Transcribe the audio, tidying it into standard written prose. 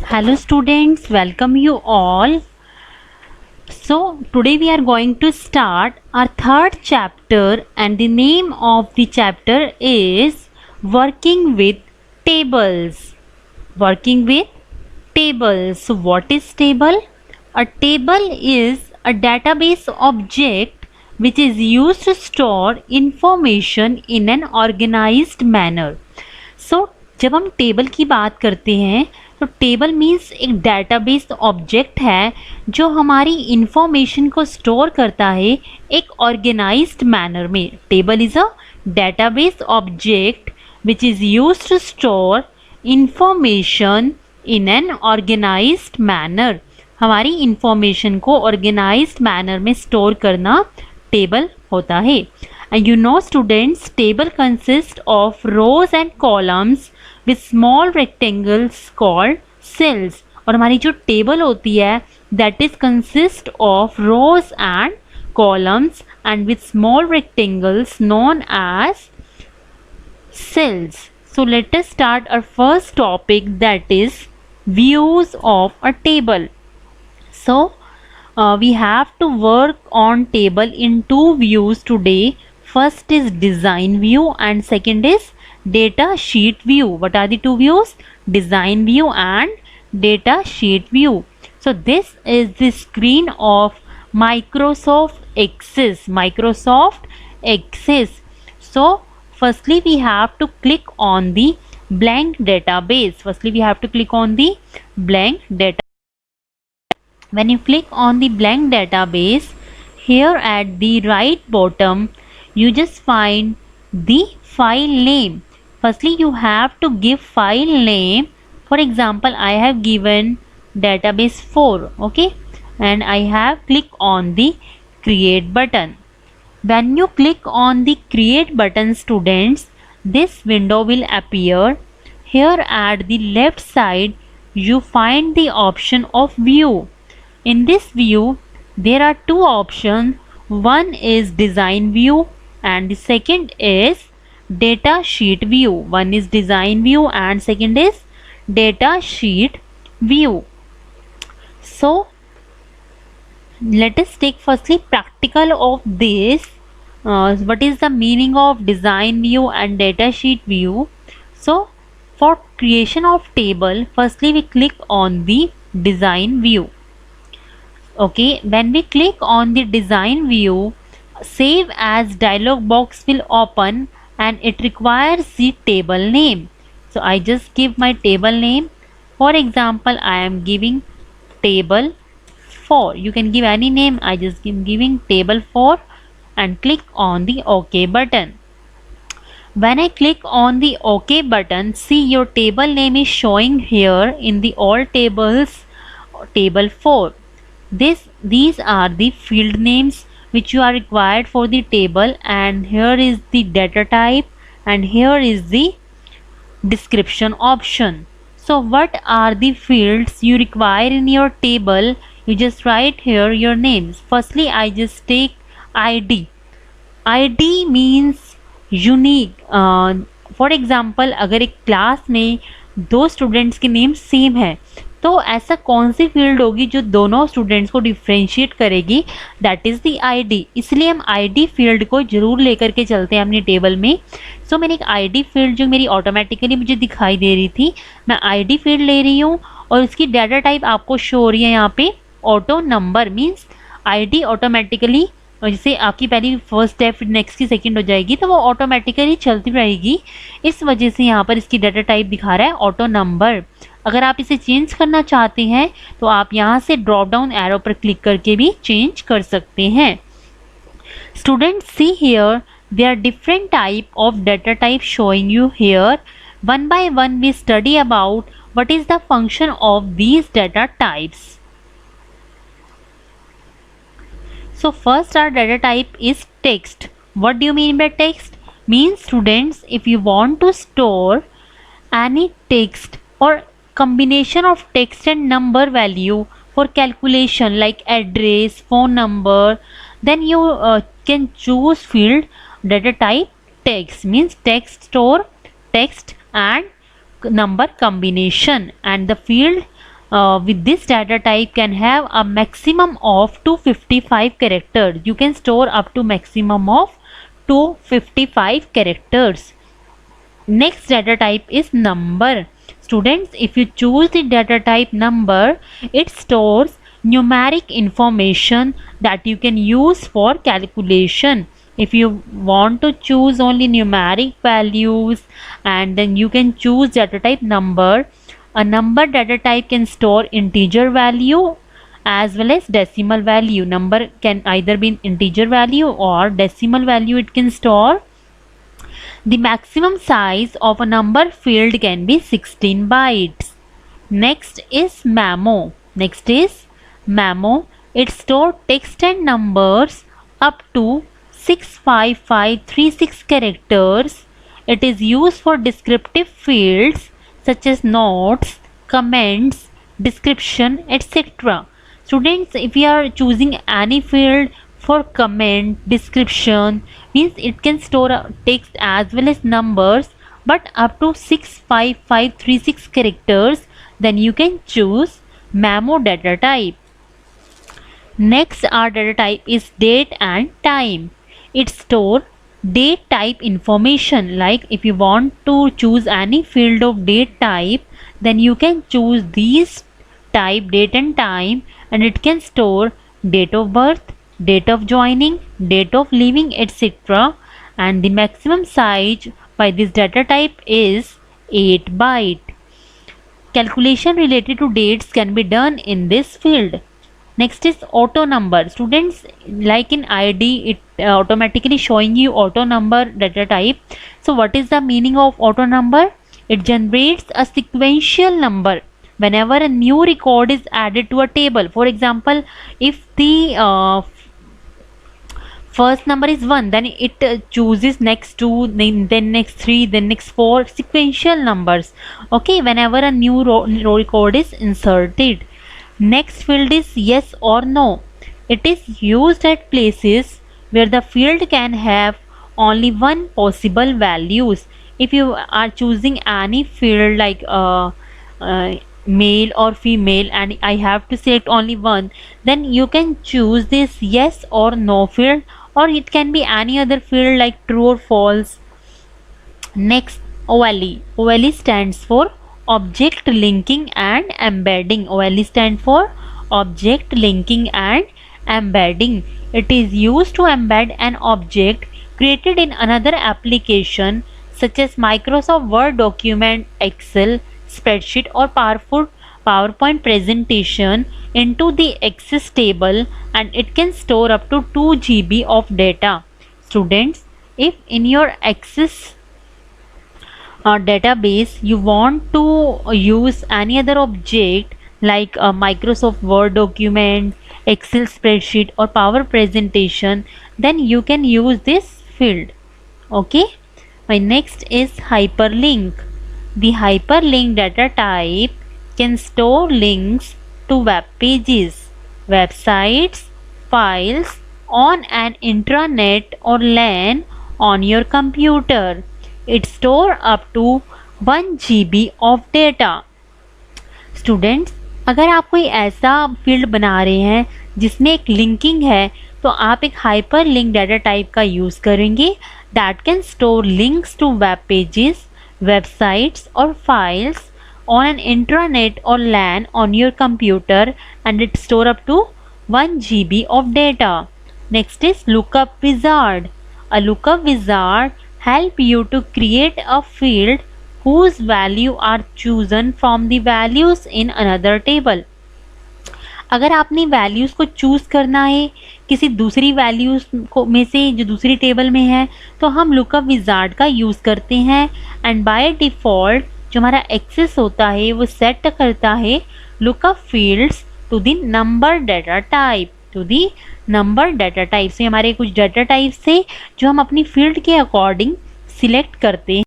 Hello students, welcome you all. So today we are going to start our third chapter and the name of the chapter is Working with Tables. Working with Tables. So what is table? A table is a database object which is used to store information in an organized manner. सो जब हम table की बात करते हैं तो table means एक database object है जो हमारी इंफॉर्मेशन को स्टोर करता है एक ऑर्गेनाइज्ड मैनर में. Table is a database object which is used to store information in an organised manner. हमारी इंफॉर्मेशन को ऑर्गेनाइज्ड मैनर में स्टोर करना टेबल होता है. And you know students, table consists of rows and columns with small rectangles called cells. और हमारी जो table होती है that is consist of rows and columns and with small rectangles known as cells. So let us start our first topic, that is views of a table. So we have to work on table in two views today. First is design view and second is data sheet view. What are the two views? Design view and data sheet view. So this is the screen of Microsoft Access. Microsoft Access. So firstly we have to click on the blank database. Firstly we have to click on the blank data. When you click on the blank database, here at the right bottom you just find the file name. Firstly you have to give file name. For example, I have given database 4, okay, and I have clicked on the create button. When you click on the create button students, this window will appear. Here at the left side you find the option of view. In this view there are two options. One is design view and the second is data sheet view. One is design view and second is data sheet view. So let us take firstly practical of this. What is the meaning of design view and data sheet view? So for creation of table, firstly we click on the design view. Okay, when we click on the design view, save as dialog box will open and it requires the table name. So I just give my table name. For example, I am giving table 4. You can give any name. I just giving table 4 and click on the OK button. When I click on the OK button, see your table name is showing here in the all tables, table 4. These are the field names which you are required for the table, and here is the data type and here is the description option. So what are the fields you require in your table? You just write here your names. Firstly I just take ID. ID means unique. For example, अगर एक class में दो students के name same है तो ऐसा कौन सी field होगी जो दोनों स्टूडेंट्स को डिफ्रेंशिएट करेगी? That is the ID. इसलिए हम आईडी फील्ड को जरूर लेकर के चलते हैं अपनी टेबल में. सो मैंने एक आईडी फील्ड जो मेरी ऑटोमेटिकली मुझे दिखाई दे रही थी, मैं आईडी फील्ड ले रही हूँ और उसकी डाटा टाइप आपको शो हो रही है यहाँ पे auto number. Means ID automatically, जैसे आपकी पहली फर्स्ट स्टेप नेक्स्ट की सेकंड हो जाएगी तो वो ऑटोमेटिकली चलती रहेगी. इस वजह से यहाँ पर इसकी डाटा टाइप दिखा रहा है ऑटो नंबर. अगर आप इसे चेंज करना चाहते हैं तो आप यहाँ से ड्रॉप डाउन एरो पर क्लिक करके भी चेंज कर सकते हैं. Students see here there are different type of data type showing you here. One by one we study about what is the function of these data types. So first our data type is text. What do you mean by text? Means students, if you want to store any text or combination of text and number value for calculation like address, phone number, then you can choose field data type text. Means text store text and number combination, and the field with this data type can have a maximum of 255 characters. You can store up to maximum of 255 characters. Next data type is number. Students, if you choose the data type number, it stores numeric information that you can use for calculation. If you want to choose only numeric values, and then you can choose data type number. A number data type can store integer value as well as decimal value. Number can either be integer value or decimal value it can store. The maximum size of a number field can be 16 bytes. Next is memo. It stores text and numbers up to 65536 characters. It is used for descriptive fields such as notes, comments, description, etc. Students, if you are choosing any field for comment, description, means it can store text as well as numbers, but up to 65536 characters, then you can choose memo data type. Next, our data type is date and time. It stores date type information. Like if you want to choose any field of date type, then you can choose these type date and time, and it can store date of birth, date of joining, date of leaving, etc. And the maximum size by this data type is 8 byte. Calculation related to dates can be done in this field. Next is auto number. Students, like in ID, it automatically showing you auto number data type. So what is the meaning of auto number? It generates a sequential number whenever a new record is added to a table. For example, if the first number is 1, then it chooses next 2, then next 3, then next 4, sequential numbers. Okay, whenever a new row record is inserted. Next field is yes or no. It is used at places where the field can have only one possible values. If you are choosing any field like male or female, and I have to select only one, then you can choose this yes or no field, or it can be any other field like true or false. Next, OLE. OLE stands for object linking and embedding. OLE stands for object linking and embedding. It is used to embed an object created in another application such as Microsoft Word document, Excel, spreadsheet, or PowerPoint presentation into the Access table, and it can store up to 2 GB of data. Students, if in your Access database you want to use any other object like a Microsoft Word document, Excel spreadsheet, or Power presentation, then you can use this field. Okay, my next is hyperlink. The hyperlink data type can store links to web pages, websites, files on an intranet or LAN on your computer. It store up to 1 GB of data. Students, अगर आप कोई ऐसा field बना रहे हैं जिसमें एक linking है, तो आप एक हाइपर लिंक डाटा टाइप का यूज़ करेंगे that can store links to web pages, websites or files on an intranet or LAN on your computer, and it store up to 1 GB of data. Next is lookup wizard. A lookup wizard help you to create a field whose value are chosen from the values in another table. अगर आपने values को choose करना है किसी दूसरी values को में से जो दूसरी टेबल में है, तो हम लुकअप विजार्ड का यूज़ करते हैं, एंड बाय डिफ़ॉल्ट जो हमारा एक्सेस होता है वो सेट करता है lookup fields to the number data type, से हमारे कुछ डाटा टाइप से जो हम अपनी फील्ड के अकॉर्डिंग सिलेक्ट करते हैं।